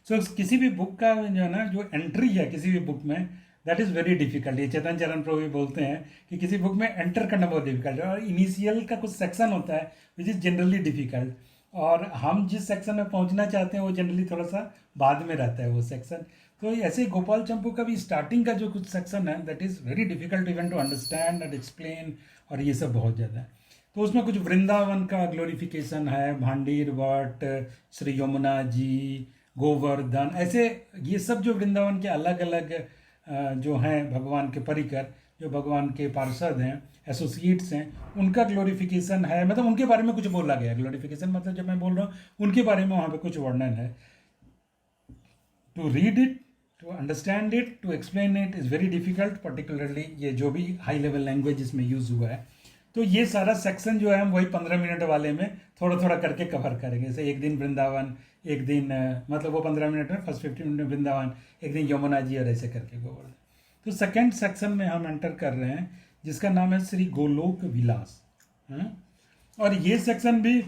सो किसी भी बुक का जो है ना, जो एंट्री है किसी भी बुक में, दैट इज़ वेरी डिफिकल्ट। ये चेतन चरण प्रभु भी बोलते हैं कि किसी बुक में एंटर करना बहुत डिफिकल्ट है, और इनिशियल का कुछ सेक्शन होता है विच इज़ जनरली डिफिकल्ट, और हम जिस सेक्शन में पहुंचना चाहते हैं वो जनरली थोड़ा सा बाद में रहता है वो सेक्शन। तो ऐसे गोपाल चंपू का भी स्टार्टिंग का जो कुछ सेक्शन है that is very difficult even to understand and explain, और ये सब बहुत ज़्यादा है। तो उसमें कुछ वृंदावन का ग्लोरिफिकेशन है, भांडीर वट, श्री यमुना जी, गोवर्धन, ऐसे ये सब जो वृंदावन के अलग अलग जो हैं भगवान के परिकर, जो भगवान के पार्षद हैं, एसोसिएट्स हैं, उनका ग्लोरिफिकेशन है, मतलब उनके बारे में कुछ बोला गया है। ग्लोरिफिकेशन मतलब जब मैं बोल रहा हूँ उनके बारे में वहाँ पे कुछ वर्णन है। To read it, to understand it, to explain it is very difficult, particularly ये जो भी हाई लेवल लैंग्वेज इसमें यूज़ हुआ है। तो ये सारा सेक्शन जो है हम वही 15 मिनट वाले में थोड़ा थोड़ा करके कवर करेंगे। जैसे एक दिन वृंदावन, एक दिन मतलब वो 15 मिनट में, फर्स्ट 15 मिनट में वृंदावन, एक दिन यमुना जी, और ऐसे करके गोवर्धन। तो सेकेंड सेक्शन में हम एंटर कर रहे हैं जिसका नाम है श्री गोलोक विलास। और ये सेक्शन भी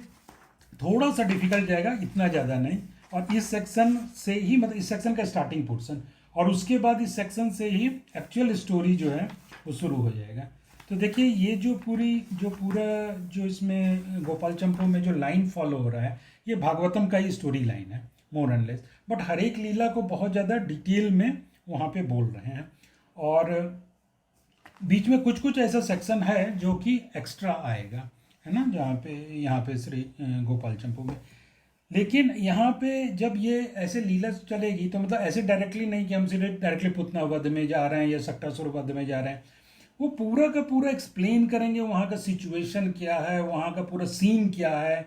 थोड़ा सा डिफिकल्ट जाएगा, इतना ज़्यादा नहीं। और इस सेक्शन से ही, मतलब इस सेक्शन का स्टार्टिंग पोर्शन, और उसके बाद इस सेक्शन से ही एक्चुअल स्टोरी जो है वो शुरू हो जाएगा। तो देखिए ये जो पूरा जो इसमें गोपाल चंपू में जो लाइन फॉलो हो रहा है, ये भागवतम का ही स्टोरी लाइन है मोर एंड लेस, बट हर एक लीला को बहुत ज़्यादा डिटेल में वहाँ पे बोल रहे हैं। और बीच में कुछ कुछ ऐसा सेक्शन है जो कि एक्स्ट्रा आएगा, है ना, जहाँ पे यहाँ पे श्री गोपाल चंपू में। लेकिन यहाँ पे जब ये ऐसे लीला चलेगी तो मतलब ऐसे डायरेक्टली नहीं कि हम सीधे डायरेक्टली पुतना वध में जा रहे हैं या सक्टासुर वध में जा रहे हैं, वो पूरा का पूरा एक्सप्लेन करेंगे वहाँ का सिचुएशन क्या है, वहाँ का पूरा सीन क्या है।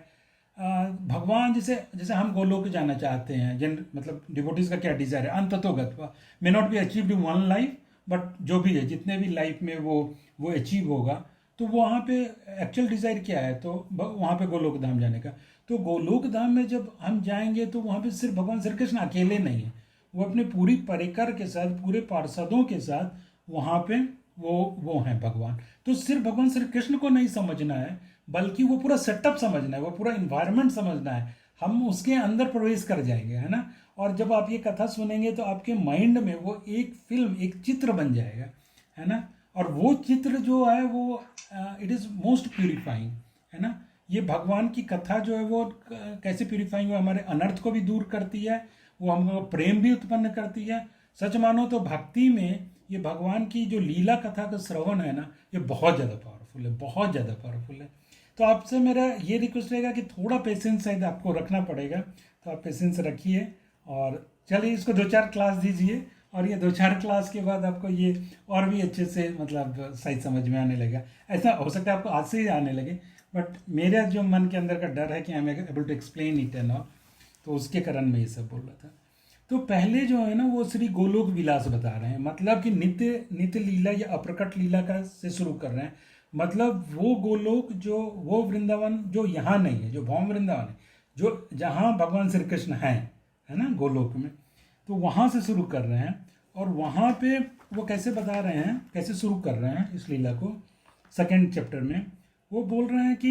भगवान जैसे जैसे हम गोलोक जाना चाहते हैं, मतलब डिवोटीज का क्या डिजायर है, अंततोगत may not be achieved in one life, but जो भी है जितने भी लाइफ में वो अचीव होगा, तो वहाँ पे एक्चुअल डिज़ायर क्या है, तो वहाँ पे गोलोक धाम जाने का। तो गोलोक धाम में जब हम जाएंगे तो वहाँ पे सिर्फ भगवान श्री कृष्ण अकेले नहीं है, वो अपने पूरी परिकर के साथ, पूरे पार्षदों के साथ वहाँ पे वो हैं भगवान। तो सिर्फ भगवान श्री कृष्ण को नहीं समझना है, बल्कि वो पूरा सेटअप समझना है, वो पूरा इन्वायरमेंट समझना है। हम उसके अंदर प्रवेश कर जाएंगे, है ना। और जब आप ये कथा सुनेंगे तो आपके माइंड में वो एक फिल्म, एक चित्र बन जाएगा, है ना। और वो चित्र जो है वो इट इज़ मोस्ट प्यूरिफाइंग, है ना। ये भगवान की कथा जो है वो कैसे प्यूरिफाइंग, वो हमारे अनर्थ को भी दूर करती है, वो हमको प्रेम भी उत्पन्न करती है। सच मानो तो भक्ति में ये भगवान की जो लीला कथा का श्रवण है ना, ये बहुत ज़्यादा पावरफुल है, बहुत ज़्यादा पावरफुल है। तो आपसे मेरा ये रिक्वेस्ट रहेगा कि थोड़ा पेशेंस शायद आपको रखना पड़ेगा, तो आप पेशेंस रखिए और चलिए इसको 2-4 क्लास दीजिए, और ये 2-4 क्लास के बाद आपको ये और भी अच्छे से मतलब सही समझ में आने लगेगा। ऐसा हो सकता है आपको आज से ही आने लगे, बट मेरा जो मन के अंदर का डर है कि I am able to explain it and all, तो उसके कारण मैं ये सब बोल रहा था। तो पहले जो है ना वो श्री गोलोक विलास बता रहे हैं, मतलब कि नित्य नित्य लीला या अप्रकट लीला का से शुरू कर रहे हैं। मतलब वो गोलोक जो, वो वृंदावन जो यहाँ नहीं है, जो भौम वृंदावन है, जो जहाँ भगवान श्री कृष्ण हैं, है ना, गोलोक में, तो वहाँ से शुरू कर रहे हैं। और वहाँ पे वो कैसे बता रहे हैं, कैसे शुरू कर रहे हैं इस लीला को, सेकेंड चैप्टर में वो बोल रहे हैं कि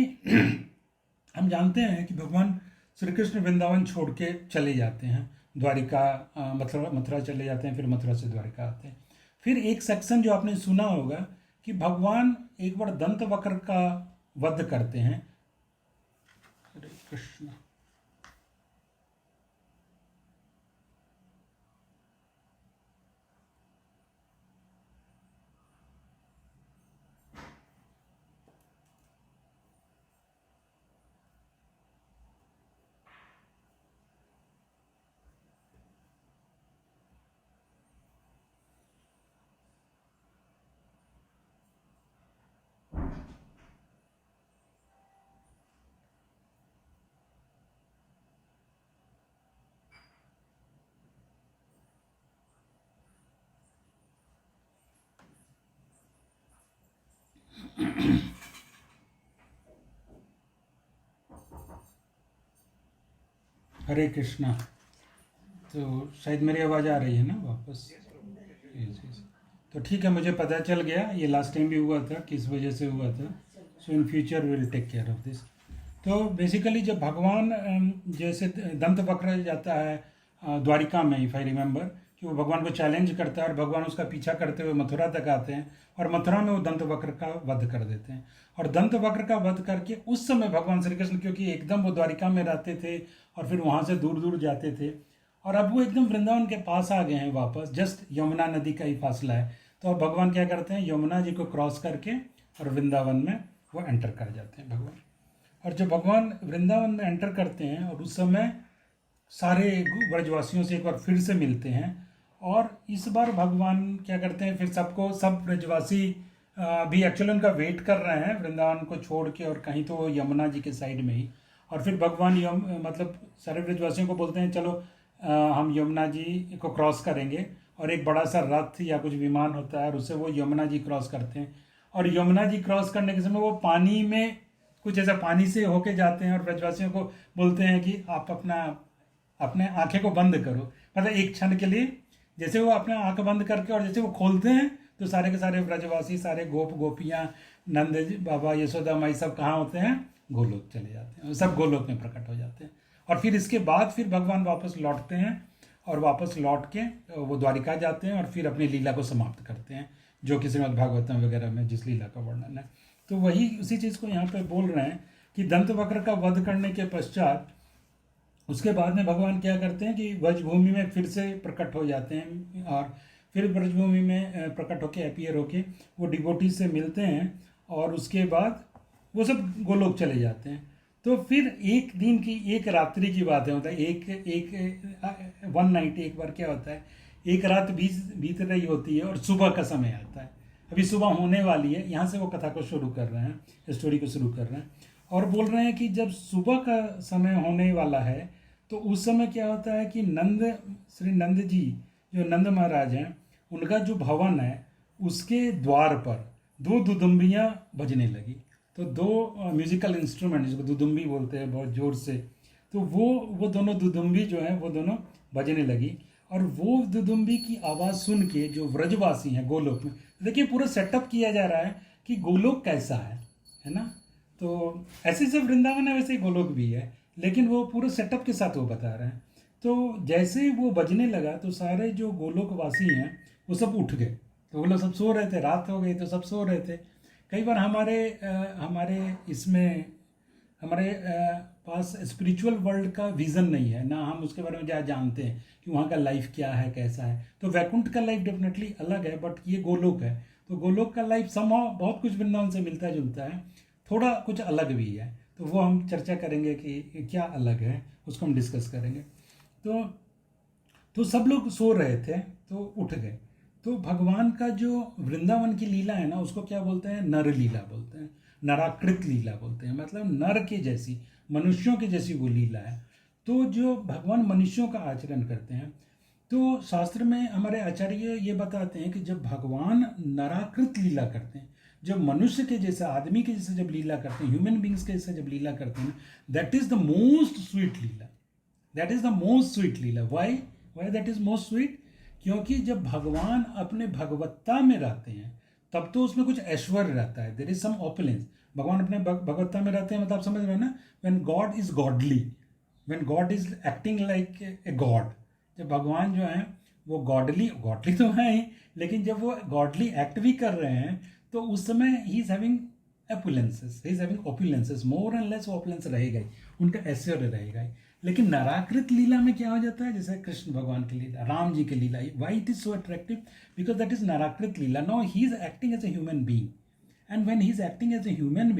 हम जानते हैं कि भगवान श्री कृष्ण वृंदावन छोड़ के चले जाते हैं, द्वारिका मथुरा चले जाते हैं, फिर मथुरा से द्वारिका आते हैं। फिर एक सेक्शन जो आपने सुना होगा कि भगवान एक बार दंत वक्र का वध करते हैं। हरे कृष्ण। हरे कृष्णा। तो शायद मेरी आवाज़ आ रही है ना वापस? यस। तो ठीक है, मुझे पता चल गया, ये लास्ट टाइम भी हुआ था, किस वजह से हुआ था। So in future will take care of this. तो बेसिकली जब भगवान जैसे दंत वक्र जाता है, द्वारिका में, इफ़ आई रिमेंबर, कि वो भगवान को चैलेंज करता है और भगवान उसका पीछा करते हुए मथुरा तक आते हैं और मथुरा में वो दंतवक्र का वध कर देते हैं। और दंतवक्र का वध करके उस समय भगवान श्री कृष्ण, क्योंकि एकदम वो द्वारिका में रहते थे और फिर वहाँ से दूर दूर जाते थे, और अब वो एकदम वृंदावन के पास आ गए हैं वापस, जस्ट यमुना नदी का ही फासला है। तो अब भगवान क्या करते हैं, यमुना जी को क्रॉस करके और वृंदावन में वो एंटर कर जाते हैं भगवान। और जब भगवान वृंदावन में एंटर करते हैं और उस समय सारे ब्रजवासियों से एक बार फिर से मिलते हैं, और इस बार भगवान क्या करते हैं, फिर सबको, सब ब्रजवासी भी एक्चुअली उनका वेट कर रहे हैं वृंदावन को छोड़ के, और कहीं तो यमुना जी के साइड में ही। और फिर भगवान मतलब सारे ब्रजवासियों को बोलते हैं चलो हम यमुना जी को क्रॉस करेंगे, और एक बड़ा सा रथ या कुछ विमान होता है और उससे वो यमुना जी क्रॉस करते हैं। और यमुना जी क्रॉस करने के समय वो पानी में कुछ ऐसा पानी से होके जाते हैं और ब्रजवासियों को बोलते हैं कि आप अपने आंखें को बंद करो, मतलब एक क्षण के लिए। जैसे वो अपना आंख बंद करके और जैसे वो खोलते हैं तो सारे के सारे ब्रजवासी, सारे गोप गोपियाँ, नंद जी बाबा, यशोदा माई, सब कहाँ होते हैं, गोलोक चले जाते हैं, सब गोलोक में प्रकट हो जाते हैं। और फिर इसके बाद फिर भगवान वापस लौटते हैं और वापस लौट के वो द्वारिका जाते हैं और फिर अपनी लीला को समाप्त करते हैं, जो कि श्रीमद् भागवतम वगैरह में जिस लीला का वर्णन है। तो वही उसी चीज़ को यहाँ पे बोल रहे हैं कि दंतवक्र का वध करने के पश्चात उसके बाद में भगवान क्या करते हैं कि ब्रजभूमि में फिर से प्रकट हो जाते हैं, और फिर ब्रजभूमि में प्रकट होके अपीयर होके वो डिवोटी से मिलते हैं, और उसके बाद वो सब गोलोक चले जाते हैं। तो फिर एक दिन की, एक रात्रि की बात है, मतलब एक वन नाइट, एक बार क्या होता है, एक रात बीत रही होती है और सुबह का समय आता है, अभी सुबह होने वाली है। यहाँ से वो कथा को शुरू कर रहे हैं, स्टोरी को शुरू कर रहे हैं, और बोल रहे हैं कि जब सुबह का समय होने वाला है तो उस समय क्या होता है कि श्री नंद जी, जो नंद महाराज हैं, उनका जो भवन है उसके द्वार पर दो दुदुम्बियाँ बजने लगी। तो दो म्यूजिकल इंस्ट्रूमेंट, जिसको दुदुम्बी बोलते हैं बहुत ज़ोर से, तो वो दोनों दुदुम्बी जो है वो दोनों बजने लगी। और वो दुदुम्बी की आवाज़ सुन के जो व्रजवासी हैं गोलोक में, देखिए पूरा सेटअप किया जा रहा है कि गोलोक कैसा है ना। तो ऐसे सब वृंदावन है वैसे ही गोलोक भी है, लेकिन वो पूरे सेटअप के साथ वो बता रहे हैं। तो जैसे वो बजने लगा तो सारे जो गोलोकवासी हैं वो सब उठ गए, तो वो लोग सब सो रहे थे, रात हो गई तो सब सो रहे थे। कई बार हमारे पास स्पिरिचुअल वर्ल्ड का विज़न नहीं है ना, हम उसके बारे में ज़्यादा जानते हैं कि वहाँ का लाइफ क्या है, कैसा है। तो वैकुंठ का लाइफ डेफिनेटली अलग है, बट ये गोलोक है, तो गोलोक का लाइफ समहाउ बहुत कुछ वृंदावन से मिलता जुलता है, थोड़ा कुछ अलग भी है। तो वो हम चर्चा करेंगे कि क्या अलग है, उसको हम डिस्कस करेंगे। तो सब लोग सो रहे थे तो उठ गए। तो भगवान का जो वृंदावन की लीला है ना, उसको क्या बोलते हैं, नर लीला बोलते हैं, नराकृत लीला बोलते हैं, मतलब नर के जैसी, मनुष्यों के जैसी वो लीला है। तो जो भगवान मनुष्यों का आचरण करते हैं, तो शास्त्र में हमारे आचार्य ये बताते हैं कि जब भगवान नराकृत लीला करते हैं, जब मनुष्य के जैसा, आदमी के जैसे जब लीला करते हैं, ह्यूमन बींग्स के जैसे जब लीला करते हैं, that is the most sweet leela, that is the most sweet leela. Why that is most sweet? क्योंकि जब भगवान अपने भगवत्ता में रहते हैं तब तो उसमें कुछ ऐश्वर्य रहता है, देयर इज सम ऑपुलेंस। भगवान अपने भगवत्ता में रहते हैं, मतलब आप समझ रहे हैं ना, when God is godly, when God is acting like a god, जब भगवान जो हैं वो गॉडली तो हैं ही, लेकिन जब वो गॉडली एक्ट भी कर रहे हैं तो उस समय he is having opulences, he is having opulences, more and less opulence रहेगा ही, उनका ऐश्वर्य रहेगा ही। लेकिन नराकृत लीला में क्या हो जाता है, जैसे कृष्ण भगवान की लीला, राम जी की lila, why it is so attractive, because that is नराकृत lila. No, he is acting as a human being, and when he is acting as a human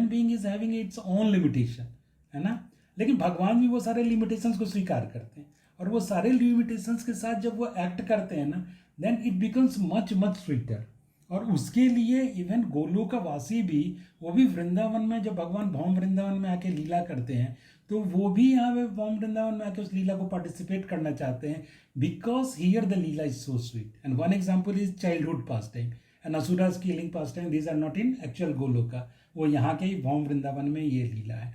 being is having its own limitation, है ना। लेकिन भगवान भी वो सारे लिमिटेशंस को स्वीकार करते हैं, और वो सारे लिमिटेशंस के साथ जब वो एक्ट करते हैं ना, then it becomes much much sweeter. और उसके लिए इवन गोलोकवासी भी, वो भी वृंदावन में, जब भगवान भौम वृंदावन में आके लीला करते हैं, तो वो भी यहाँ पे भौम वृंदावन में आके उस लीला को पार्टिसिपेट करना चाहते हैं, because here the lila is so sweet. And one example is childhood pastime and asuras killing pastime, these are not in actual Goloka, वो यहाँ के ही भौम वृंदावन में ये लीला है।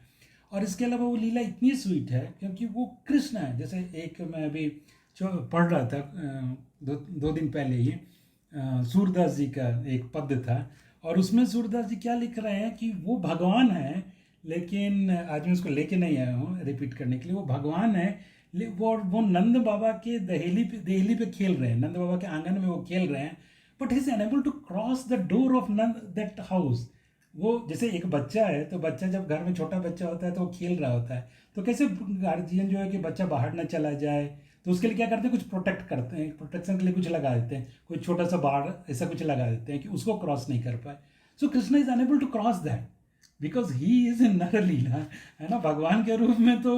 और इसके अलावा वो लीला इतनी स्वीट है क्योंकि वो कृष्ण है। जैसे एक मैं अभी पढ़ रहा था दो दिन पहले ही, सूरदास जी का एक पद्य था, और उसमें सूरदास जी क्या लिख रहे हैं कि वो भगवान है, लेकिन आज मैं उसको लेके नहीं आया हूँ रिपीट करने के लिए, वो भगवान है वो नंद बाबा के दहेली पे खेल रहे हैं, नंद बाबा के आंगन में वो खेल रहे हैं, but he is unable to cross the door of Nand that house. वो जैसे एक बच्चा है, तो बच्चा जब घर में छोटा बच्चा होता है तो वो खेल रहा होता है, तो कैसे गार्जियन जो है कि बच्चा बाहर ना चला जाए, तो उसके लिए क्या करते हैं, कुछ प्रोटेक्ट करते हैं, प्रोटेक्शन के लिए कुछ लगा देते हैं, कोई छोटा सा बाड़ ऐसा कुछ लगा देते हैं कि उसको क्रॉस नहीं कर पाए। So Krishna is unable to cross that because he is in नरलीला, है ना। भगवान के रूप में तो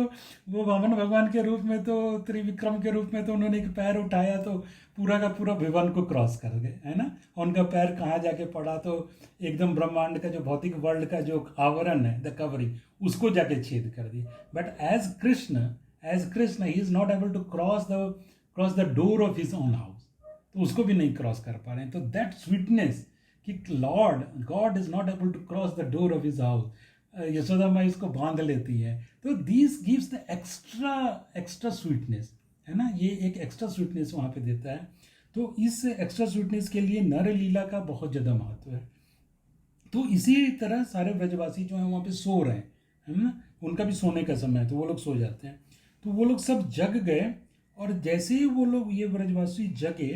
वो वामन भगवान के रूप में तो त्रिविक्रम के रूप में तो उन्होंने एक पैर उठाया तो पूरा का पूरा विवन को क्रॉस कर गए, है ना। उनका पैर कहाँ जाके पड़ा, तो एकदम ब्रह्मांड का जो भौतिक वर्ल्ड का जो आवरण है, द कवरिंग, उसको जाके छेद कर दिया। But as Krishna he is not able to cross the door of his own house, तो उसको भी नहीं क्रॉस कर पा रहे हैं। तो दैट स्वीटनेस कि Lord God is not able to cross the door of his house, Yashoda माई इसको बांध लेती है, तो this gives the extra sweetness, है ना। ये एक एक्स्ट्रा स्वीटनेस वहाँ पे देता है। तो इस एक्स्ट्रा स्वीटनेस के लिए नर लीला का बहुत ज़्यादा महत्व है। तो इसी तरह सारे ब्रजवासी जो हैं वहाँ पे सो रहे हैं, है ना, उनका भी सोने का समय है, तो वो लोग सो जाते हैं। तो वो लोग सब जग गए, और जैसे ही वो लोग ये ब्रजवासी जगे,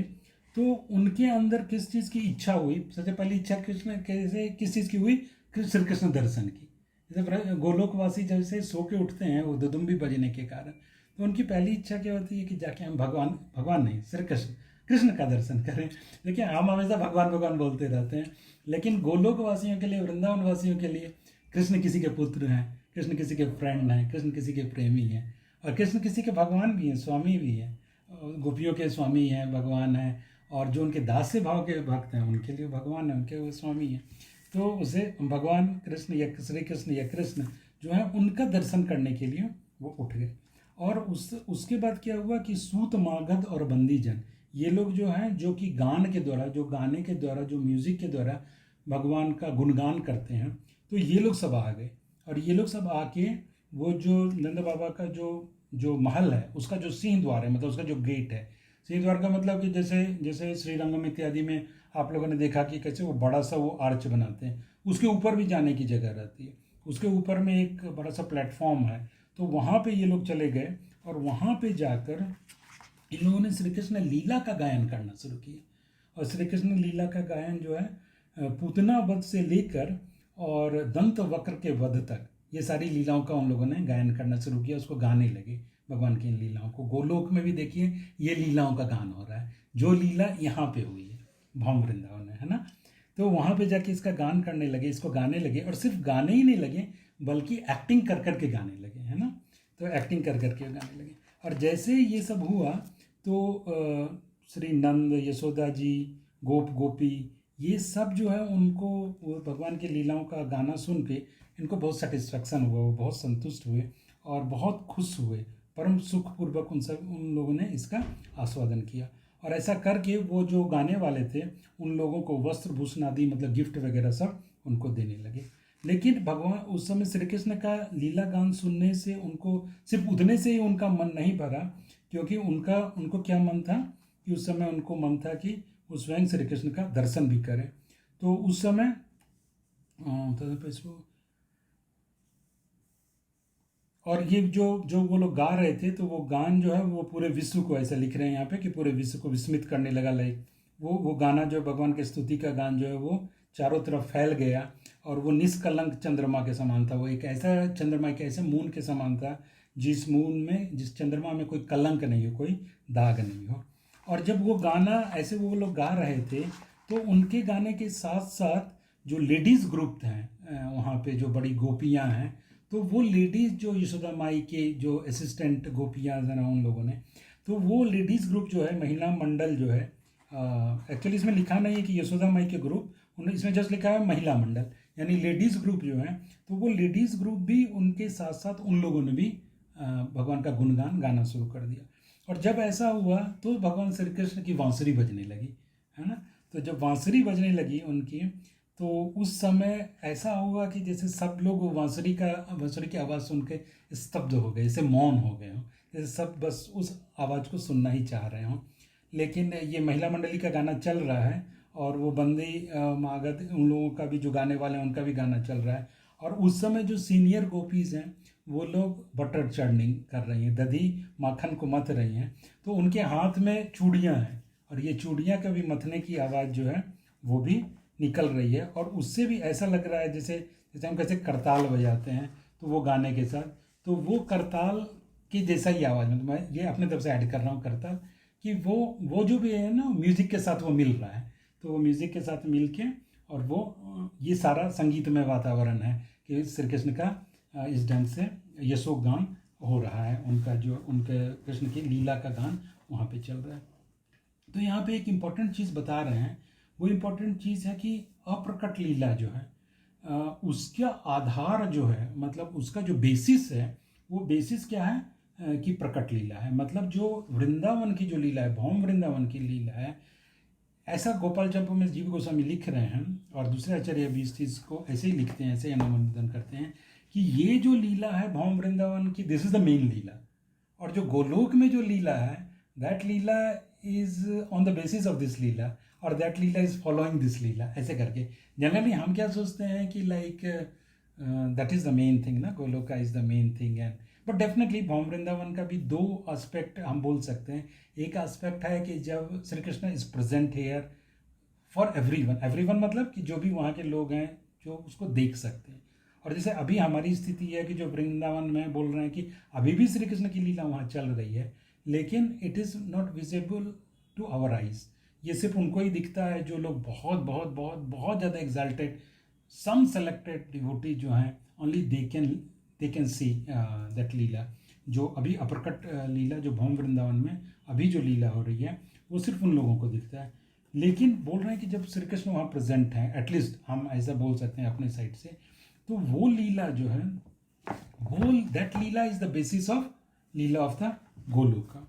तो उनके अंदर किस चीज़ की इच्छा हुई, सबसे पहली इच्छा कृष्ण कैसे किस चीज़ की हुई, श्री कृष्ण दर्शन की। जैसे गोलोकवासी जैसे सो के उठते हैं वो दुदुम्बी बजने के कारण, तो उनकी पहली इच्छा क्या होती है कि जाके हम भगवान नहीं, श्री कृष्ण का दर्शन करें। देखिए हम हमेशा भगवान भगवान बोलते रहते हैं, लेकिन गोलोक वासियों के लिए, वृंदावन वासियों के लिए कृष्ण किसी के पुत्र हैं, कृष्ण किसी के फ्रेंड हैं, कृष्ण किसी के प्रेमी हैं, और कृष्ण किसी के भगवान भी हैं, स्वामी भी हैं, गोपियों के स्वामी हैं, भगवान हैं, और जो उनके दास्य भाव के भक्त हैं उनके लिए भगवान है, उनके वो स्वामी हैं। तो उसे भगवान कृष्ण या श्री कृष्ण या कृष्ण जो है उनका दर्शन करने के लिए वो उठ गए। और उसके बाद क्या हुआ कि सूत मागध और बंदीजन, ये लोग जो हैं, जो कि गान के द्वारा, जो गाने के द्वारा, जो म्यूज़िक के द्वारा भगवान का गुणगान करते हैं, तो ये लोग सब आ गए। और ये लोग सब आके वो जो नंद बाबा का जो महल है, उसका जो सिंह द्वार है, मतलब उसका जो गेट है, सिंह द्वार का मतलब कि जैसे जैसे श्रीरंगम इत्यादि में आप लोगों ने देखा कि कैसे वो बड़ा सा वो आर्च बनाते हैं, उसके ऊपर भी जाने की जगह रहती है, उसके ऊपर में एक बड़ा सा प्लेटफॉर्म है, तो वहाँ पे ये लोग चले गए, और वहाँ पे जाकर इन लोगों ने श्री कृष्ण लीला का गायन करना शुरू किया। और श्री कृष्ण लीला का गायन जो है पूतना वध से लेकर और दंत वक्र के वध तक, ये सारी लीलाओं का उन लोगों ने गायन करना शुरू किया, उसको गाने लगे भगवान की इन लीलाओं को। गोलोक में भी देखिए ये लीलाओं का गान हो रहा है, जो लीला यहाँ पे हुई है भौम वृंदावन में, है ना। तो वहाँ पे जाके इसका गान करने लगे, इसको गाने लगे, और सिर्फ गाने ही नहीं लगे बल्कि एक्टिंग कर करके गाने लगे, है ना। तो एक्टिंग कर करके गाने लगे। और जैसे ये सब हुआ तो श्री नंद, यशोदा जी, गोपी, ये सब जो है उनको वो भगवान की लीलाओं का गाना सुन के इनको बहुत सेटिस्फेक्शन हुआ, वो बहुत संतुष्ट हुए और बहुत खुश हुए, परम सुखपूर्वक उन लोगों ने इसका आस्वादन किया। और ऐसा करके वो जो गाने वाले थे उन लोगों को वस्त्र भूषण आदि, मतलब गिफ्ट वगैरह सब उनको देने लगे। लेकिन भगवान उस समय श्री कृष्ण का लीला गान सुनने से उनको सिर्फ उतने से ही उनका मन नहीं भरा, क्योंकि उनको क्या मन था कि उस समय उनको मन था कि वो स्वयं श्री कृष्ण का दर्शन भी करें। तो उस समय और ये जो वो लोग गा रहे थे, तो वो गान जो है वो पूरे विश्व को, ऐसा लिख रहे हैं यहाँ पे कि पूरे विश्व को विस्मित करने लगा। लाइक वो गाना जो भगवान के स्तुति का गान जो है वो चारों तरफ फैल गया, और वो निष्कलंक चंद्रमा के समान था। वो एक ऐसा चंद्रमा, एक ऐसे मून के समान था जिस चंद्रमा में कोई कलंक नहीं हो, कोई दाग नहीं हो। और जब वो गाना ऐसे वो लोग गा रहे थे, तो उनके गाने के साथ साथ जो लेडीज़ ग्रुप हैं वहाँ पे, जो बड़ी गोपियाँ हैं, तो वो लेडीज़ जो यशोदा माई के जो असिस्टेंट गोपियाँ हैं उन लोगों ने, तो वो लेडीज़ ग्रुप जो है, महिला मंडल जो है, एक्चुअली इसमें लिखा नहीं है कि यशोदा माई के ग्रुप, इसमें जस्ट लिखा है महिला मंडल, यानी लेडीज़ ग्रुप जो है, तो वो लेडीज़ ग्रुप भी उनके साथ साथ उन लोगों ने भी भगवान का गुणगान गाना शुरू कर दिया। और जब ऐसा हुआ तो भगवान श्री कृष्ण की बांसुरी बजने लगी, है ना। तो जब बांसुरी बजने लगी उनकी, तो उस समय ऐसा हुआ कि जैसे सब लोग बांसुरी की आवाज़ सुन के स्तब्ध हो गए, जैसे मौन हो गए हों, जैसे सब बस उस आवाज़ को सुनना ही चाह रहे हों। लेकिन ये महिला मंडली का गाना चल रहा है, और वो बंदी मागध उन लोगों का भी जो गाने वाले हैं उनका भी गाना चल रहा है। और उस समय जो सीनियर गोपीज़ हैं वो लोग बटर चर्निंग कर रही हैं, दधी माखन को मथ रही हैं, तो उनके हाथ में चूड़ियाँ हैं और ये चूड़ियाँ का भी मथने की आवाज़ जो है वो भी निकल रही है और उससे भी ऐसा लग रहा है जैसे जैसे हम कैसे करताल बजाते हैं तो वो गाने के साथ, तो वो करताल की जैसा ही आवाज़ में, तो मैं ये अपने तरफ से ऐड कर रहा हूँ करताल कि वो जो भी है ना म्यूज़िक के साथ वो मिल रहा है, तो वो म्यूज़िक के साथ मिल के और वो ये सारा संगीतमय वातावरण है कि श्री कृष्ण का इस ढंग से यशोगान हो रहा है, उनका जो उनके कृष्ण की लीला का गान वहाँ पे चल रहा है। तो यहाँ पे एक इम्पॉर्टेंट चीज़ बता रहे हैं, वो इम्पॉर्टेंट चीज़ है कि अप्रकट लीला जो है उसका आधार जो है, मतलब उसका जो बेसिस है, वो बेसिस क्या है कि प्रकट लीला है। मतलब जो वृंदावन की जो लीला है, भौम वृंदावन की लीला है, ऐसा गोपाल चंपू में जीव गोस्वामी लिख रहे हैं और दूसरे आचार्य भी इस चीज़ को ऐसे ही लिखते हैं, ऐसे ही अनुमोदन करते हैं कि ये जो लीला है भौम वृंदावन की, this is the main lila, और जो गोलोक में जो लीला है that lila is on the basis of this lila, और that lila is following this lila, ऐसे करके। जनरली हम क्या सोचते हैं कि like that is the main thing ना, Goloka is the main thing, and but definitely भौम वृंदावन का भी दो एस्पेक्ट हम बोल सकते हैं। एक एस्पेक्ट है कि जब Shri Krishna is present here for everyone मतलब कि जो भी वहाँ के लोग हैं जो उसको देख सकते हैं, और जैसे अभी हमारी स्थिति है कि जो वृंदावन में बोल रहे हैं कि अभी भी श्री कृष्ण की लीला वहाँ चल रही है, लेकिन it is not visible to our eyes, ये सिर्फ उनको ही दिखता है जो लोग बहुत बहुत बहुत बहुत ज़्यादा एग्जाल्टेड, सम सेलेक्टेड डिवोटी जो हैं, only they can see that lila, जो अभी अप्रकट लीला जो भौम वृंदावन में अभी जो लीला हो रही है वो सिर्फ उन लोगों को दिखता है। लेकिन बोल रहे हैं कि जब श्री कृष्ण वहाँ प्रेजेंट हैं, एटलीस्ट हम ऐसा बोल सकते हैं अपने साइड से, तो वो लीला जो है वो that lila is the basis of lila of the Goloka.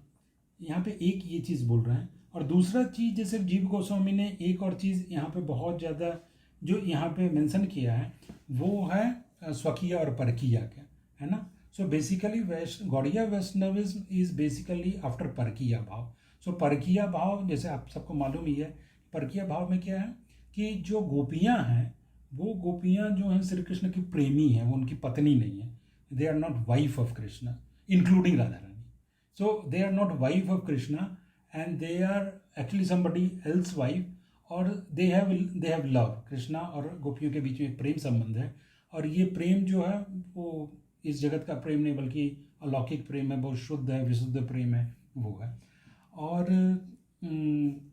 यहाँ पे एक ये चीज़ बोल रहे हैं, और दूसरा चीज़ जैसे जीव गोस्वामी ने एक और चीज़ यहाँ पे बहुत ज़्यादा जो यहाँ पे मेंशन किया है वो है स्वकीय और परकीय का, है ना। So basically Gaudiya Vaishnavism is basically after परकीय भाव। सो परकीय भाव जैसे आप सबको मालूम ही है, परकीय भाव में क्या है कि जो गोपियाँ हैं वो गोपियाँ जो हैं श्री कृष्ण की प्रेमी हैं, वो उनकी पत्नी नहीं है, they are not wife of Krishna including Radha Rani. So they are not wife of Krishna and they are actually somebody else wife, और they have love, कृष्णा और गोपियों के बीच में एक प्रेम संबंध है, और ये प्रेम जो है वो इस जगत का प्रेम नहीं बल्कि अलौकिक प्रेम है, बहुत शुद्ध है, विशुद्ध प्रेम है वो है। और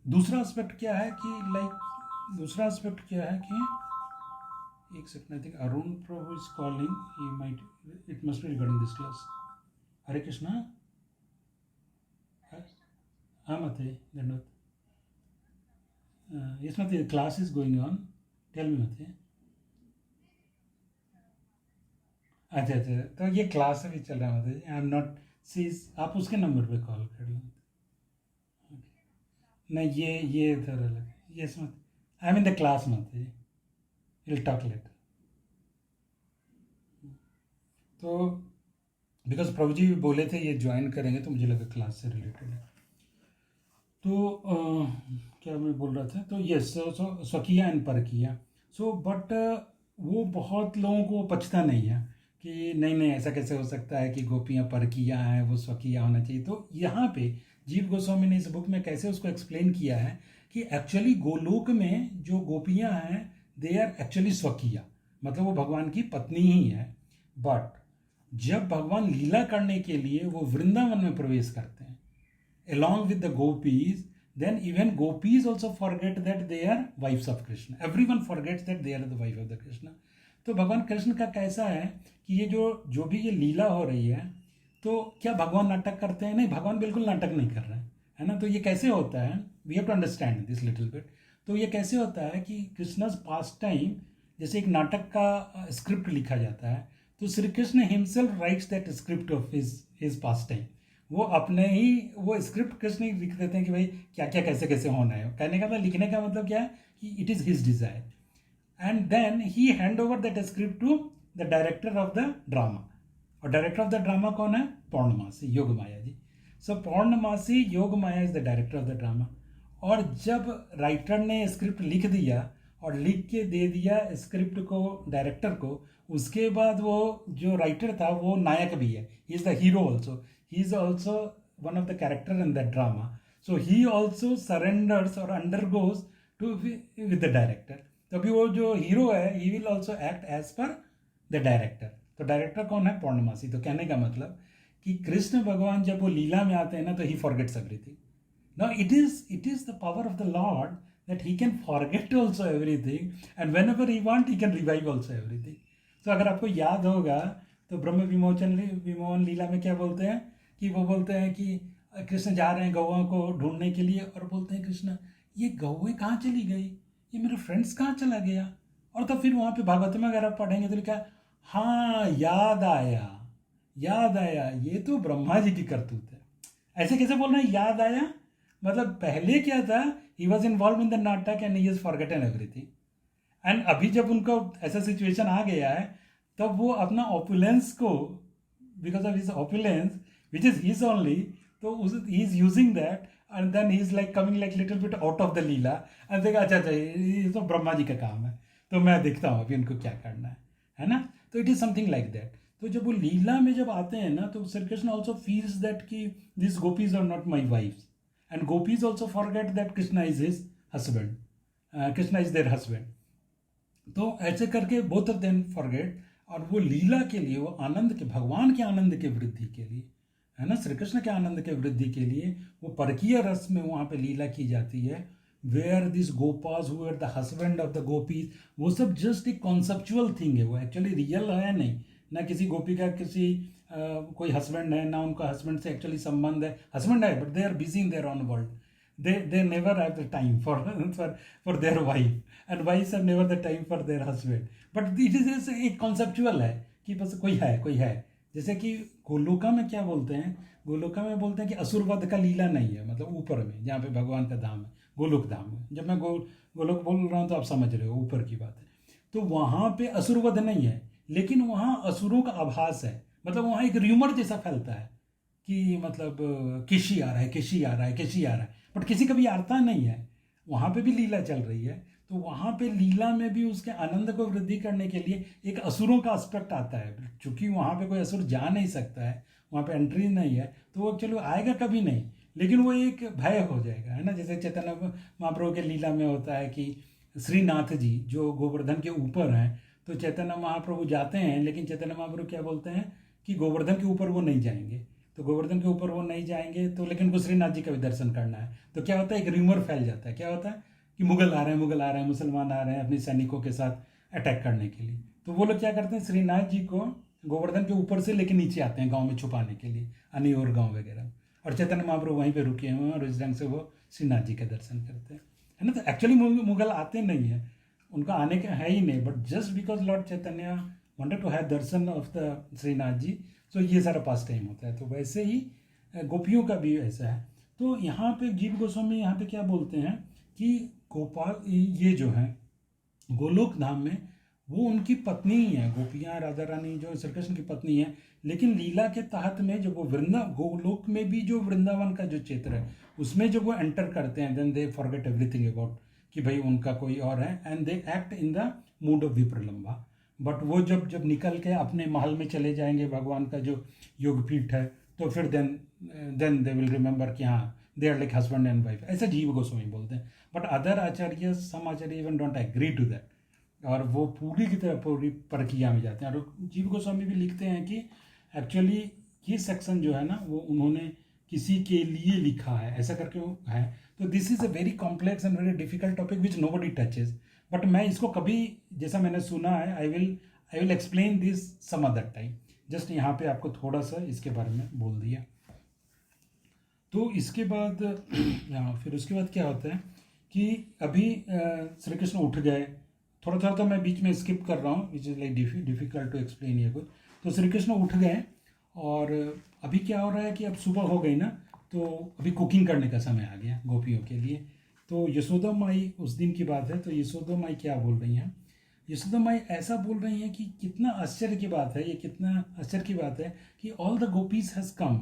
दूसरा एस्पेक्ट क्या है कि दूसरा एस्पेक्ट क्या है कि एक second, I think Arun Prabhu is calling, he might it must be regarding this class. Hare Krishna. हाँ मते धन्यवाद। यस मते, class is going on, tell me मते। अच्छा अच्छा, तो ये क्लास अभी चल रहा है मते, आई एम नॉट सीज, आप उसके नंबर पे कॉल कर लो। नहीं ये इधर अलग, यस मते, I am in the class मते, विल टॉक लेटर। तो बिकॉज प्रभु जी बोले थे ये ज्वाइन करेंगे, तो मुझे लगा क्लास से रिलेटेड है। तो क्या मैं बोल रहा था, तो यस, सो स्वकीय एंड परकीय। सो बट वो बहुत लोगों को पचता नहीं है कि नहीं ऐसा कैसे हो सकता है कि गोपियाँ परकीय हैं, वो स्वकीय होना चाहिए। तो यहाँ पे जीव गोस्वामी ने इस बुक में कैसे उसको एक्सप्लेन किया है कि एक्चुअली गोलोक में जो गोपियाँ हैं दे आर एक्चुअली स्वकीय, मतलब वो भगवान की पत्नी ही है। बट जब भगवान लीला करने के लिए वो वृंदावन में प्रवेश करते हैं along with the gopis, then even gopis also forget that they are wives of Krishna. Everyone forgets that they are the wife of the Krishna. तो भगवान कृष्ण का कैसा है कि ये जो भी ये लीला हो रही है, तो क्या भगवान नाटक करते हैं? नहीं, भगवान बिल्कुल नाटक नहीं कर रहे हैं, है ना। तो ये कैसे होता है, we have to understand this little bit. तो ये कैसे होता है कि कृष्णस पास्ट टाइम, जैसे एक नाटक का स्क्रिप्ट लिखा जाता है, तो Shri Krishna himself rights that script of his past time. वो अपने ही वो स्क्रिप्ट कृष्ण ही लिख देते हैं कि भाई क्या क्या कैसे कैसे होना है। कहने का मतलब, लिखने का मतलब क्या है कि it is his desire, and then he hand over that script to the director of the drama. और डायरेक्टर ऑफ द ड्रामा कौन है? Paurnamasi Yoga Maya ji. So Paurnamasi Yoga Maya is the director of the drama. और जब राइटर ने स्क्रिप्ट लिख दिया और लिख के दे दिया स्क्रिप्ट को डायरेक्टर को, उसके बाद वो जो राइटर था वो नायक भी है, he is the hero also, he is also one of the character in that drama, so he also surrenders और undergoes to with the director. तो अभी वो जो हीरो है he will also act as per the director. तो director कौन है? पौर्णमासी। तो कहने का मतलब कि कृष्ण भगवान जब वो लीला में आते हैं ना तो he forgets everything. Now it is the power of the lord that he can forget also everything and whenever he want he can revive also everything. तो अगर आपको याद होगा तो ब्रह्म विमोचन लीला में क्या बोलते हैं कि वो बोलते हैं कि कृष्ण जा रहे हैं गौओं को ढूंढने के लिए और बोलते हैं कृष्ण ये गौएं कहाँ चली गई, ये मेरे फ्रेंड्स कहाँ चला गया। और तो फिर वहाँ पे भागवत में अगर आप पढ़ेंगे तो लिखा हाँ याद आया ये तो ब्रह्मा जी की करतूत है। ऐसे कैसे बोल रहे हैं याद आया? मतलब पहले क्या था, he was involve in the नाटक and he is forgotten everything. And अभी जब उनको ऐसा सिचुएशन आ गया है तब वो अपना ऑपुलेंस को, because of his opulence which is his only, तो he is using that and then he is like coming like little bit out of the leela and देखा अच्छा ये तो ब्रह्मा जी का काम है तो मैं देखता हूँ अभी उनको क्या करना है ना। तो it is something like that. तो जब वो लीला में जब आते हैं ना तो Shri Krishna also feels that कि this gopis are not my wifes and gopis also forget that Krishna is his husband, Krishna is their husband. तो ऐसे करके both of them forget, और वो लीला के लिए, वो आनंद के, भगवान के आनंद के वृद्धि के लिए है ना, श्री कृष्ण के आनंद के वृद्धि के लिए वो परकीय रस में वहाँ पे लीला की जाती है। Where this gopas who are the husband of the gopis, वो सब जस्ट एक कॉन्सेप्चुअल थिंग है, वो एक्चुअली रियल है नहीं। ना किसी गोपी का किसी कोई हस्बैंड है, ना उनका हस्बैंड से एक्चुअली संबंध है। हस्बैंड है but they are busy in their own world, they never have the time for their wife and wives have never the time for their husband, but it is एक conceptual है कि बस कोई है। जैसे कि गोलोका में क्या बोलते हैं, गोलोका में बोलते हैं कि असुरवध का लीला नहीं है, मतलब ऊपर में जहाँ पे भगवान का धाम है, गोलोक धाम है। जब मैं गोलोक बोल रहा हूँ तो आप समझ रहे हो, ऊपर की बात है। तो वहाँ पे असुरवध नहीं है, लेकिन वहाँ असुरों का आभास है, मतलब वहाँ एक र्यूमर जैसा फैलता है कि मतलब किसी आ रहा है, बट किसी कभी आता नहीं है। वहाँ पे भी लीला चल रही है, तो वहाँ पे लीला में भी उसके आनंद को वृद्धि करने के लिए एक असुरों का एस्पेक्ट आता है। चूँकि वहाँ पे कोई असुर जा नहीं सकता है, वहाँ पे एंट्री नहीं है, तो वो चलो आएगा कभी नहीं, लेकिन वो एक भय हो जाएगा, है ना। जैसे चैतन्य महाप्रभु के लीला में होता है कि श्रीनाथ जी जो गोवर्धन के ऊपर हैं, तो चैतन्य महाप्रभु जाते हैं, लेकिन चैतन्य महाप्रभु क्या बोलते हैं कि गोवर्धन के ऊपर वो नहीं जाएंगे। तो गोवर्धन के ऊपर वो नहीं जाएंगे, तो लेकिन उनको श्रीनाथ जी का भी दर्शन करना है। तो क्या होता है, एक र्यूमर फैल जाता है। क्या होता है कि मुगल आ रहे हैं, मुसलमान आ रहे हैं अपने सैनिकों के साथ अटैक करने के लिए। तो वो लोग क्या करते हैं, श्रीनाथ जी को गोवर्धन के ऊपर से लेके नीचे आते हैं गाँव में छुपाने के लिए, अनियोर गाँव वगैरह। और चैतन्य महाप्रभु वहीं पर रुके हुए हैं और इस ढंग से वो श्रीनाथ जी का दर्शन करते हैं, है ना। तो एक्चुअली मुगल आते नहीं है, उनका आने का है ही नहीं, but just because lord Chaitanya wanted to have darshan of the Shrinath ji, तो ये सारा पास टाइम होता है। तो वैसे ही गोपियों का भी ऐसा है। तो यहाँ पे जीव गोस्वामी यहाँ पे क्या बोलते हैं कि गोपाल ये जो है गोलोक धाम में वो उनकी पत्नी ही है, गोपियाँ राधा रानी जो श्री कृष्ण की पत्नी है। लेकिन लीला के तहत में जब वो गोलोक में भी जो वृंदावन का जो क्षेत्र है उसमें जब वो एंटर करते हैं, then they forget everything about कि भाई उनका कोई और है, and they act in the mood of vipralambha. But वो जब निकल के अपने महल में चले जाएंगे, भगवान का जो योगपीठ है, तो फिर देन दे विल रिमेंबर कि हाँ they are like husband and wife, ऐसा जीव गोस्वामी बोलते हैं। But other acharya, some acharya even don't agree to that, और वो पूरी की तरह पूरी प्रक्रिया में जाते हैं। और जीव गोस्वामी भी लिखते हैं कि एक्चुअली ये सेक्शन जो है ना वो उन्होंने किसी के लिए लिखा है, ऐसा करके है। तो this is a very complex and very difficult topic which nobody touches, but मैं इसको कभी, जैसा मैंने सुना है, I will explain this some other time. Just यहाँ पे आपको थोड़ा सा इसके बारे में बोल दिया। तो इसके बाद फिर उसके बाद क्या होता है कि अभी श्री कृष्ण उठ गए, थोड़ा तो मैं बीच में स्किप कर रहा हूँ, which is like difficult to explain ये कुछ। तो श्री कृष्ण उठ गए और अभी क्या हो रहा है कि अब सुबह हो गई ना, तो अभी कुकिंग करने का समय आ गया गोपियों के लिए। तो यशोदा माई, उस दिन की बात है, तो यशोदा माई क्या बोल रही हैं, यशोदा माई ऐसा बोल रही हैं कि कितना आश्चर्य की बात है, ये कितना आश्चर्य की बात है कि all the gopis has come,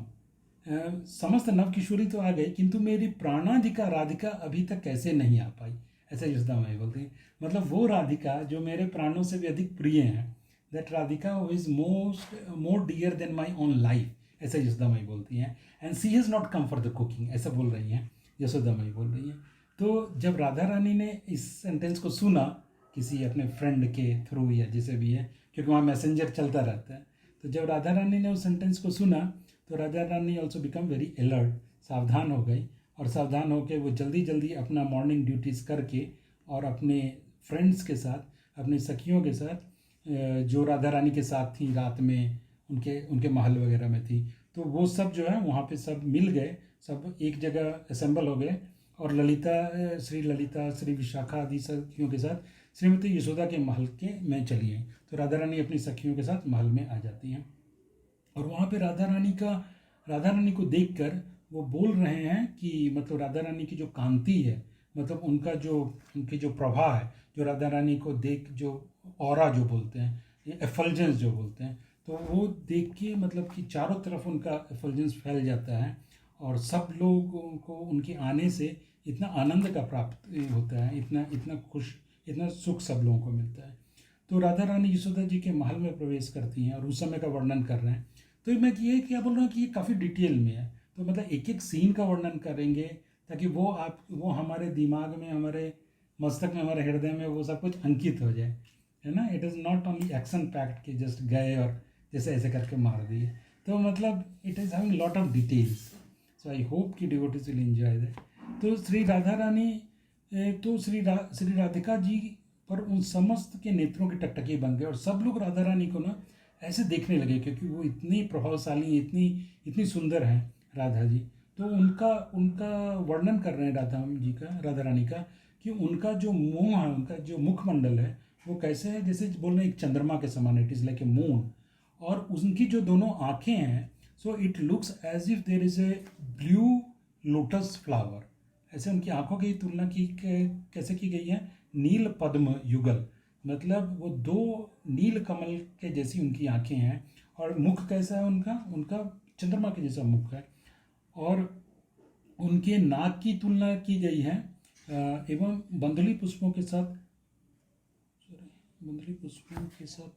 समस्त नव किशोरी तो आ गई, किंतु मेरी प्राणाधिका राधिका अभी तक कैसे नहीं आ पाई। ऐसा यशोदा माई बोलती हैं। मतलब वो राधिका जो मेरे प्राणों से भी अधिक प्रिय हैं, that Radhika who is more dear than my own life, ऐसा यशोदा माई बोलती हैं। And she has not come for the cooking, ऐसा बोल रही हैं यशोदा माई बोल रही हैं। तो जब राधा रानी ने इस सेंटेंस को सुना किसी अपने फ्रेंड के थ्रू या जैसे भी है, क्योंकि वहाँ मैसेंजर चलता रहता है, तो जब राधा रानी ने उस सेंटेंस को सुना तो राधा रानी ऑल्सो बिकम वेरी अलर्ट, सावधान हो गई। और सावधान होकर वो जल्दी जल्दी अपना मॉर्निंग ड्यूटीज़ करके और अपने फ्रेंड्स के साथ, अपनी सखियों के साथ, जो राधा रानी के साथ थी रात में, उनके उनके महल वगैरह में थी, तो वो सब जो है वहाँ पे सब मिल गए, सब एक जगह असेंबल हो गए और ललिता श्री विशाखा आदि सखियों के साथ श्रीमती यशोदा के महल के में चली गई। तो राधा रानी अपनी सखियों के साथ महल में आ जाती हैं और वहाँ पे राधा रानी को देखकर वो बोल रहे हैं कि मतलब राधा रानी की जो कांति है, मतलब उनकी जो प्रभा है, जो राधा रानी को देख, जो ऑरा जो बोलते हैं, ये एफल्जेंस जो बोलते हैं, तो वो देख के मतलब कि चारों तरफ उनका एफल्जेंस फैल जाता है और सब लोगों को उनके आने से इतना आनंद का प्राप्त होता है, इतना सुख सब लोगों को मिलता है। तो राधा रानी यशोदा जी के महल में प्रवेश करती हैं और उस समय का वर्णन कर रहे हैं। तो मैं ये क्या बोल रहा हूँ कि ये काफ़ी डिटेल में है, तो मतलब एक एक सीन का वर्णन करेंगे ताकि वो हमारे दिमाग में, हमारे मस्तक में, हमारे हृदय में वो सब कुछ अंकित हो जाए, है ना। It is not only action packed कि जस्ट गए और जैसे ऐसे करके मार दिए, तो मतलब it is having lot of details. So I hope कि डिवोटीज विल एंजॉय दैट। तो श्री राधा रानी तो श्री राधिका जी पर उन समस्त के नेत्रों के टकटकी बन गए और सब लोग राधा रानी को ना ऐसे देखने लगे, क्योंकि वो इतनी प्रभावशाली, इतनी सुंदर हैं राधा जी। तो उनका वर्णन कर रहे हैं राधा रानी का, कि उनका जो मुंह है, उनका जो मुखमंडल है वो कैसे है, जैसे बोल रहे हैं एक चंद्रमा के समान, it is like a moon. और उनकी जो दोनों आँखें हैं, so it looks as if there is a blue lotus flower. ऐसे उनकी आँखों की तुलना कैसे की गई है, नील पद्म युगल, मतलब वो दो नील कमल के जैसी उनकी आँखें हैं। और मुख कैसा है उनका चंद्रमा के जैसा मुख है। और उनके नाक की तुलना की गई है एवं बंधुली पुष्पों के साथ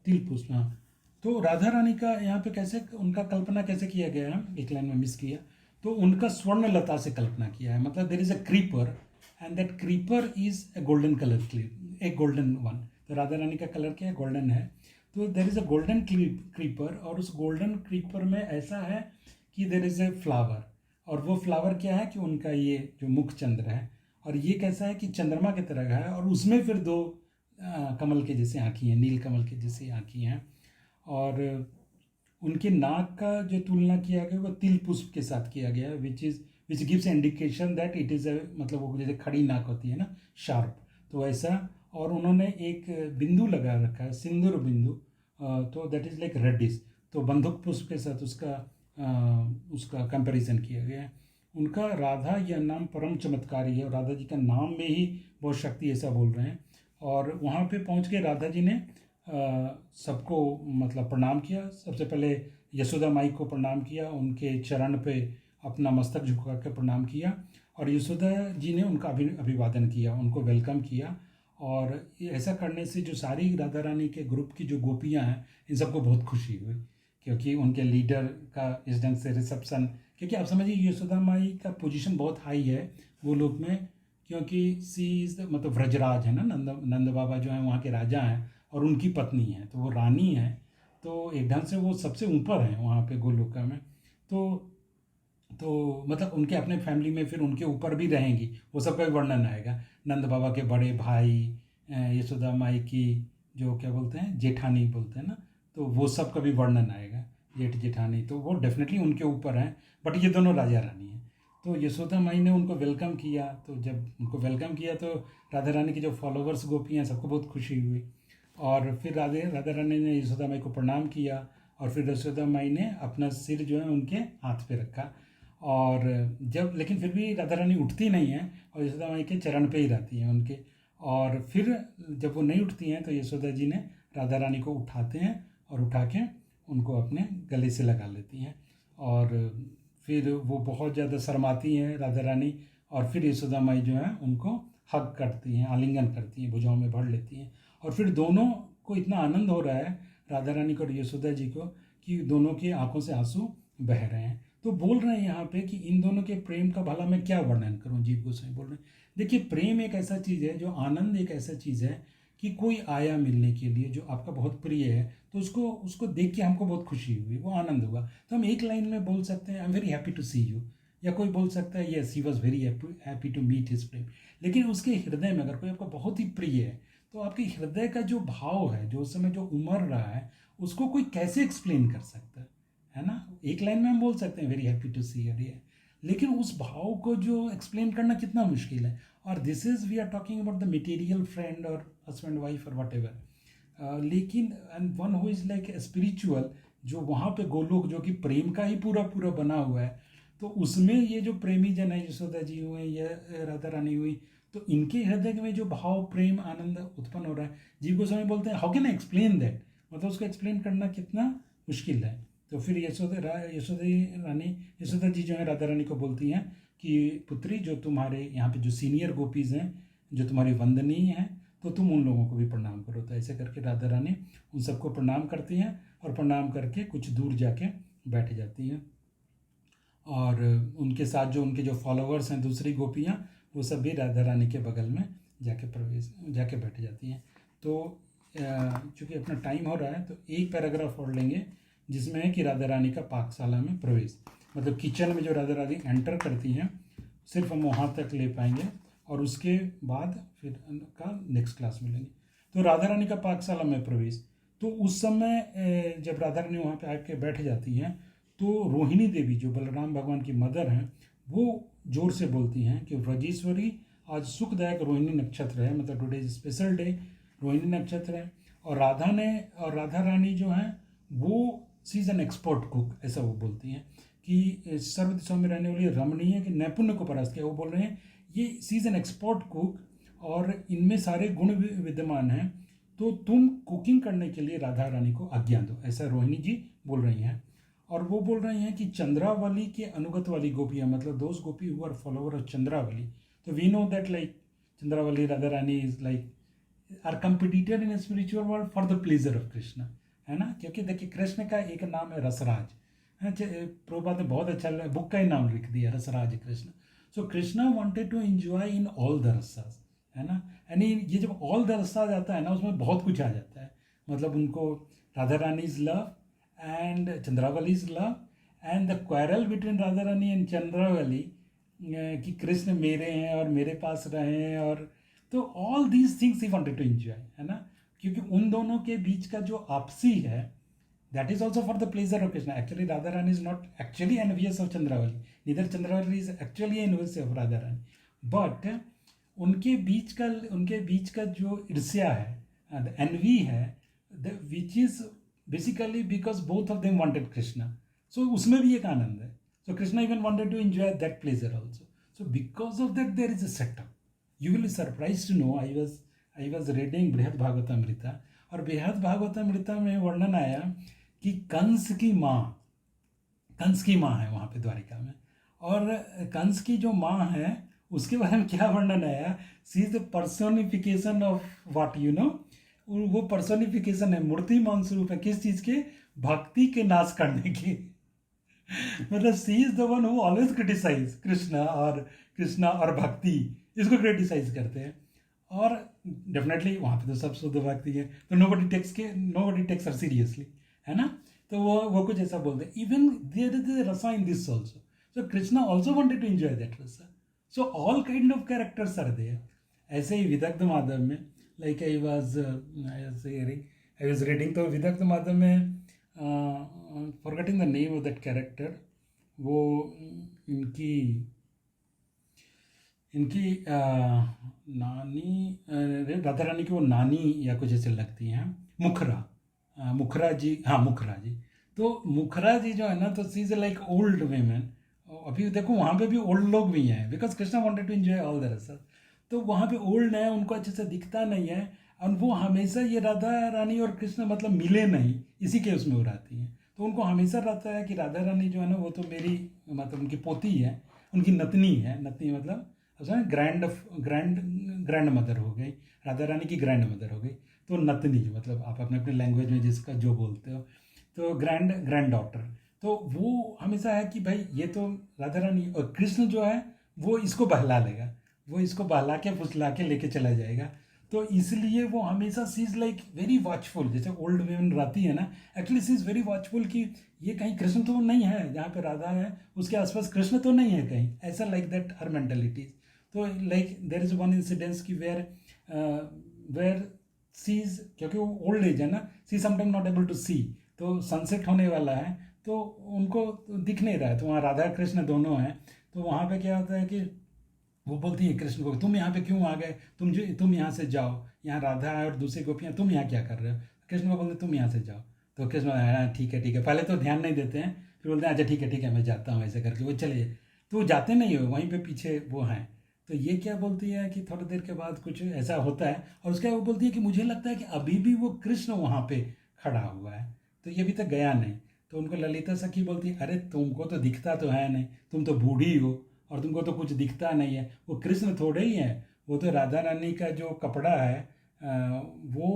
तिल पुष्प। हाँ, तो राधा रानी का यहाँ पे कैसे उनका कल्पना कैसे किया गया है, एक लाइन में मिस किया, तो उनका स्वर्ण लता से कल्पना किया है। मतलब there is a creeper and that creeper is a golden colour, एक गोल्डन वन। तो राधा रानी का कलर क्या है, गोल्डन है। तो there is a golden creeper, और उस गोल्डन क्रीपर में ऐसा है कि देयर इज ए फ्लावर, और वो फ्लावर क्या है कि उनका ये जो मुख चंद्र है, और ये कैसा है कि चंद्रमा की तरह है, और उसमें फिर दो कमल के जैसे आँखी हैं, नील कमल के जैसी आँखी हैं। और उनके नाक का जो तुलना किया गया वो तिल पुष्प के साथ किया गया है, which gives indication that it is मतलब वो जैसे खड़ी नाक होती है ना, शार्प, तो ऐसा। और उन्होंने एक बिंदु लगा रखा है, सिंदूर बिंदु, तो दैट इज़ लाइक रेडिश, तो बंदूक पुष्प के साथ उसका कंपैरिजन किया गया है। उनका राधा यह नाम परम चमत्कारी है, और राधा जी का नाम में ही बहुत शक्ति, ऐसा बोल रहे हैं। और वहाँ पे पहुँच के राधा जी ने सबको मतलब प्रणाम किया। सबसे पहले यशोदा माई को प्रणाम किया, उनके चरण पे अपना मस्तक झुका के प्रणाम किया, और यशोदा जी ने उनका अभिवादन किया, उनको वेलकम किया। और ऐसा करने से जो सारी राधा रानी के ग्रुप की जो गोपियाँ हैं, इन सबको बहुत खुशी हुई, क्योंकि उनके लीडर का इस ढंग से रिसेप्शन, क्योंकि आप समझिए यशोदा माई का पोजीशन बहुत हाई है वो लोग में, क्योंकि सी इज़ मतलब व्रजराज है ना, नंद बाबा जो हैं वहाँ के राजा हैं, और उनकी पत्नी है, तो वो रानी है, तो एक ढंग से वो सबसे ऊपर हैं वहाँ पे गोलोका में। तो मतलब उनके अपने फैमिली में फिर उनके ऊपर भी रहेंगी, वो सबका भी वर्णन आएगा। नंद बाबा के बड़े भाई, यशोदा माई की जो क्या बोलते हैं, जेठानी बोलते हैं ना, तो वो सब का भी वर्णन आएगा, जेठ जेठानी, तो वो डेफिनेटली उनके ऊपर हैं। बट ये दोनों राजा रानी हैं। तो यशोदा माई ने उनको वेलकम किया, तो जब उनको वेलकम किया तो राधा रानी के जो फॉलोवर्स गोपी हैं सबको बहुत खुशी हुई। और फिर राधा रानी ने यशोदा माई को प्रणाम किया, और फिर यशोदा माई ने अपना सिर जो है उनके हाथ पे रखा। और जब लेकिन फिर भी राधा रानी उठती नहीं हैं, और यशोदा माई के चरण पे ही रहती हैं उनके। और फिर जब वो नहीं उठती हैं तो यशोदा जी ने राधा रानी को उठाते हैं, और उठा के उनको अपने गले से लगा लेती हैं। और फिर वो बहुत ज़्यादा शर्माती हैं राधा रानी, और फिर यशोदा माई जो है उनको हग करती हैं, आलिंगन करती हैं, भुजाओं में भर लेती हैं। और फिर दोनों को इतना आनंद हो रहा है, राधा रानी को और यशोदा जी को, कि दोनों की आंखों से आंसू बह रहे हैं। तो बोल रहे हैं यहाँ पे कि इन दोनों के प्रेम का भला मैं क्या वर्णन करूँ, जीव गोस्वामी बोल रहे हैं। देखिए, प्रेम एक ऐसा चीज़ है, जो आनंद एक ऐसा चीज़ है कि कोई आया मिलने के लिए जो आपका बहुत प्रिय है, तो उसको उसको देख के हमको बहुत खुशी हुई, वो आनंद हुआ। तो हम एक लाइन में बोल सकते हैं, I am very happy to see you, या कोई बोल सकता है yes he was very happy to meet his prem. लेकिन उसके हृदय में अगर कोई आपका बहुत ही प्रिय है, तो आपके हृदय का जो भाव है, जो उस समय जो उमड़ रहा है, उसको कोई कैसे एक्सप्लेन कर सकता है ना। एक लाइन में हम बोल सकते हैं very happy to see you, लेकिन उस भाव को जो एक्सप्लेन करना कितना मुश्किल है। और this is we are talking about the material friend और हस्बैंड वाइफ और वट एवर। लेकिन and one who is like spiritual, जो वहाँ पे गोलोक जो कि प्रेम का ही पूरा पूरा बना हुआ है, तो उसमें ये जो प्रेमी जन है, यशोदा जी हुए या राधा रानी हुई, तो इनके हृदय में जो भाव प्रेम आनंद उत्पन्न हो रहा है, जीव गोस्वामी बोलते हैं how can I explain that, मतलब उसको एक्सप्लेन करना कितना मुश्किल है। तो फिर यशोदा जी जो है राधा रानी को बोलती हैं कि पुत्री, जो तुम्हारे यहाँ पे जो सीनियर गोपीज हैं, जो तुम्हारी वंदनीय हैं, तो तुम उन लोगों को भी प्रणाम करो। तो ऐसे करके राधा रानी उन सबको प्रणाम करती हैं, और प्रणाम करके कुछ दूर जाके बैठ जाती हैं। और उनके साथ जो उनके जो फॉलोअर्स हैं, दूसरी गोपियाँ, वो सब भी राधा रानी के बगल में जाके बैठ जाती हैं। तो चूँकि अपना टाइम हो रहा है, तो एक पैराग्राफ और लेंगे जिसमें है कि राधा रानी का पाकशाला में प्रवेश, मतलब किचन में जो राधा रानी एंटर करती हैं, सिर्फ हम वहाँ तक ले पाएंगे, और उसके बाद फिर का नेक्स्ट क्लास में लेंगे। तो राधा रानी का पाकशाला में प्रवेश, तो उस समय जब राधा रानी वहाँ पे आके बैठ जाती हैं, तो रोहिणी देवी जो बलराम भगवान की मदर हैं, वो जोर से बोलती हैं कि व्रजेश्वरी, आज सुखदायक रोहिणी नक्षत्र है, मतलब today is special day, Rohini नक्षत्र है। और राधा रानी जो हैं, वो सी इज़ एन एक्सपर्ट कुक, ऐसा वो बोलती हैं कि सर्व दिशाओं में रहने वाली रमणीय के नैपुण्य को परास्त किया। वो बोल रहे हैं ये सी इज़ एन एक्सपर्ट कुक, और इनमें सारे गुण विद्यमान हैं, तो तुम कुकिंग करने के लिए राधा रानी को आज्ञा दो, ऐसा रोहिणी जी बोल रही हैं। और वो बोल रही हैं कि चंद्रावली के अनुगत वाली गोपियाँ, मतलब those gopi who are follower of Chandravali, तो we know that like Chandravali Radha Rani is like are competitor in spiritual world for the pleasure of Krishna, है ना। क्योंकि देखिए, कृष्ण का एक नाम है रसराज, प्रभुपाद ने बहुत अच्छा बुक का ही नाम लिख दिया, Rasaraj Krishna. So Krishna wanted to enjoy in all the rasas, है ना। यानी ये जब ऑल द रसास आता है ना, उसमें बहुत कुछ आ जाता है, मतलब उनको Radha Rani is love and Chandravali is love, and the quarrel between Radha Rani and Chandravali, कि कृष्ण मेरे हैं और मेरे पास रहे हैं, और तो all these things he wanted to enjoy, है ना। क्योंकि उन दोनों के बीच का जो आपसी है, that is also for the pleasure of Krishna. Actually Radha Rani is not actually envious of Chandravali, neither Chandravali is actually envious of Radha Rani, but उनके बीच का जो ईर्ष्या है, द एनवी है, which is basically because both of them wanted Krishna, so उसमें भी एक आनंद है। So Krishna even wanted to enjoy that pleasure also, so because of that there is a setup. You will be surprise to know, I was reading Brihad Bhagavatamrita, और बृहद भागवतामृता में वर्णन आया कि कंस की माँ है वहाँ पे द्वारिका में, और कंस की जो माँ है उसके बारे में क्या वर्णन आया, she is the personification of what you know, वो पर्सोनिफिकेशन है, मूर्तिमान स्वरूप है, किस चीज़ के, भक्ति के नाश करने की। मतलब she is the one who always criticize Krishna और भक्ति, इसको क्रिटिसाइज करते हैं। और डेफिनेटली वहाँ पे तो सब शुद्ध भक्ति है, तो नोबडी टेक्स हर सीरियसली, है ना। तो वो कुछ ऐसा बोलते हैं, even there is rasa in this also, so Krishna also wanted to enjoy that rasa, so all kind of characters are there. ऐसे ही विदग्ध माधव में, लाइक आई वाज रीडिंग, तो विदग्ध माधव में forgetting the name of that character, वो इनकी नानी, राधा रानी की वो नानी या कुछ ऐसे लगती हैं, मुखरा जी, हाँ मुखरा जी। तो मुखरा जी जो है ना, तो she is like old women. अभी देखो वहाँ पे भी ओल्ड लोग भी हैं, because Krishna wanted to enjoy all the rasas, तो वहाँ पे ओल्ड है, उनको अच्छे से दिखता नहीं है, और वो हमेशा ये राधा रानी और कृष्ण मतलब मिले नहीं, इसी के उसमें वो रहती हैं। तो उनको हमेशा रहता है कि राधा रानी जो है ना, वो तो मेरी मतलब उनकी पोती है, उनकी नतनी है, नतनी मतलब उसमें ग्रैंड ग्रैंड मदर हो गई, राधा रानी की ग्रैंड मदर हो गई। तो नतनी, मतलब आप अपने अपने लैंग्वेज में जिसका जो बोलते हो, तो ग्रैंड डॉटर। तो वो हमेशा है कि भाई ये तो राधा रानी, और कृष्ण जो है वो इसको बहला लेगा, वो इसको बहला के फुसला के लेके चला जाएगा। तो इसलिए वो हमेशा सी इज़ लाइक वेरी वॉचफुल, जैसे ओल्ड वुमेन रहती है ना, actually see is very watchful कि ये कहीं कृष्ण तो नहीं है, जहाँ पे राधा है उसके आसपास कृष्ण तो नहीं है कहीं, ऐसा लाइक दैट हर मेंटेलिटीज। तो like there is one incidence की वेयर वेयर सीज, क्योंकि वो ओल्ड एज है ना, सी समटाइम नॉट एबल टू सी, तो सनसेट होने वाला है तो उनको दिख नहीं रहा है, तो वहाँ राधा कृष्ण दोनों हैं। तो वहाँ पे क्या होता है कि वो बोलती है कृष्ण को, तुम यहाँ पे क्यों आ गए, तुम यहाँ से जाओ, यहाँ राधा है और दूसरी गोपियाँ, तुम यहाँ क्या कर रहे हो। कृष्ण को बोलते तुम यहाँ से जाओ। तो कृष्ण हाँ ठीक है, पहले तो ध्यान नहीं देते हैं, फिर बोलते हैं अच्छा ठीक है मैं जाता हूँ, ऐसे करके वो चले। तो वो जाते नहीं हो, वहीं पे पीछे वो हैं। तो ये क्या बोलती है कि थोड़ी देर के बाद कुछ ऐसा होता है, और उसके बाद वो बोलती है कि मुझे लगता है कि अभी भी वो कृष्ण वहाँ पे खड़ा हुआ है, तो ये अभी तक गया नहीं। तो उनको ललिता सखी बोलती है अरे तुमको तो दिखता तो है नहीं, तुम तो बूढ़ी हो और तुमको तो कुछ दिखता नहीं है, वो कृष्ण थोड़े ही हैं, वो तो राधा रानी का जो कपड़ा है वो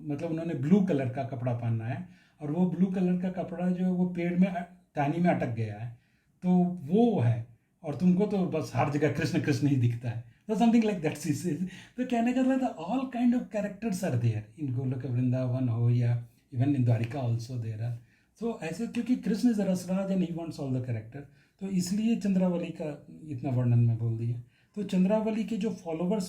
मतलब उन्होंने ब्लू कलर का कपड़ा पहना है, और वो ब्लू कलर का कपड़ा जो है वो पेड़ में टहनी में अटक गया है, तो वो है, और तुमको तो बस हर जगह कृष्ण कृष्ण ही दिखता है। तो समथिंग लाइक दैट सी। तो कहने का मतलब all kind of characters are there in Goloka Vrindavan हो या even in Dwarka also there are. So ऐसे, क्योंकि Krishna is Rasaraj and he wants all the character, तो इसलिए चंद्रावली का इतना वर्णन मैं बोल दिया। तो चंद्रावली के जो फॉलोवर्स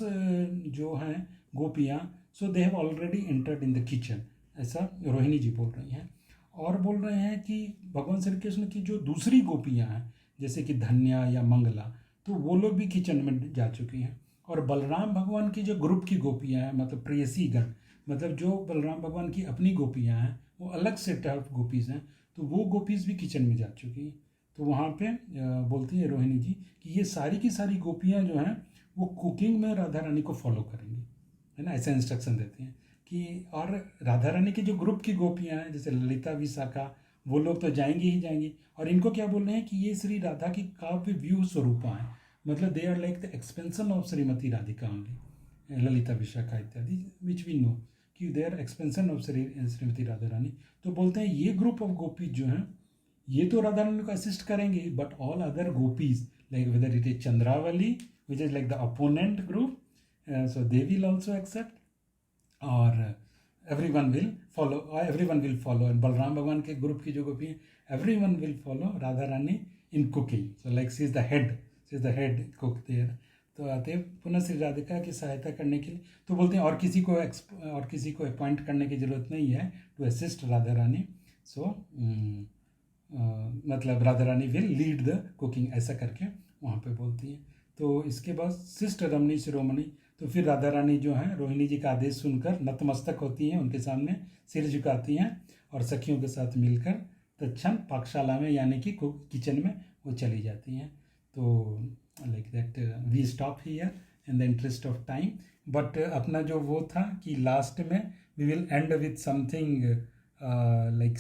जो हैं गोपियाँ, so they have already entered in the kitchen, ऐसा रोहिणी जी बोल रही हैं। और बोल रहे हैं कि भगवान श्री कृष्ण की जो दूसरी गोपियाँ हैं जैसे कि धन्या या मंगला, तो वो लोग भी किचन में जा चुकी हैं। और बलराम भगवान की जो ग्रुप की गोपियाँ हैं, मतलब प्रेयसी गण, मतलब जो बलराम भगवान की अपनी गोपियाँ हैं वो अलग सेट ऑफ गोपीज़ हैं, तो वो गोपीज़ भी किचन में जा चुकी हैं। तो वहाँ पे बोलती है रोहिणी जी कि ये सारी की सारी गोपियाँ जो हैं वो कुकिंग में राधा रानी को फॉलो करेंगी, है ना, ऐसा इंस्ट्रक्शन देती हैं कि। और राधा रानी की जो ग्रुप की गोपियाँ हैं जैसे ललिता विशाखा, वो लोग तो जाएंगी ही जाएंगी, और इनको क्या बोल रहे हैं कि ये श्री राधा की काव्य व्यू स्वरूपा है, मतलब they are like the expansion of Shrimati Radhika only, Lalita Vishakha इत्यादि, विच वी नो कि they are expansion of Shrimati Radha Rani. तो बोलते हैं ये ग्रुप ऑफ गोपीज जो हैं ये तो राधा रानी को असिस्ट करेंगे, but all other gopis like whether it is Chandravali which is like the opponent group, so they will also accept, और everyone will follow. And Balaram भगवान के ग्रुप की जो गोपी हैं everyone will follow Radha Rani in cooking, so like she is the head cook there. तो आते हैं पुनः श्री राधिका की सहायता करने के लिए, तो बोलते हैं और किसी को अपॉइंट करने की ज़रूरत नहीं है टू असिस्ट राधा रानी। सो मतलब Radha Rani will lead the cooking, ऐसा करके वहाँ पे बोलती हैं। तो इसके बाद सिस्टर रमणी शिरोमणि, तो फिर राधा रानी जो हैं रोहिणी जी का आदेश सुनकर नतमस्तक होती हैं, उनके सामने सिर झुकाती हैं, और सखियों के साथ मिलकर तत्क्षण पाकशाला में यानी कि किचन में वो चली जाती हैं। तो like that we stop here in the interest of time, but अपना जो वो था कि लास्ट में we will end with something like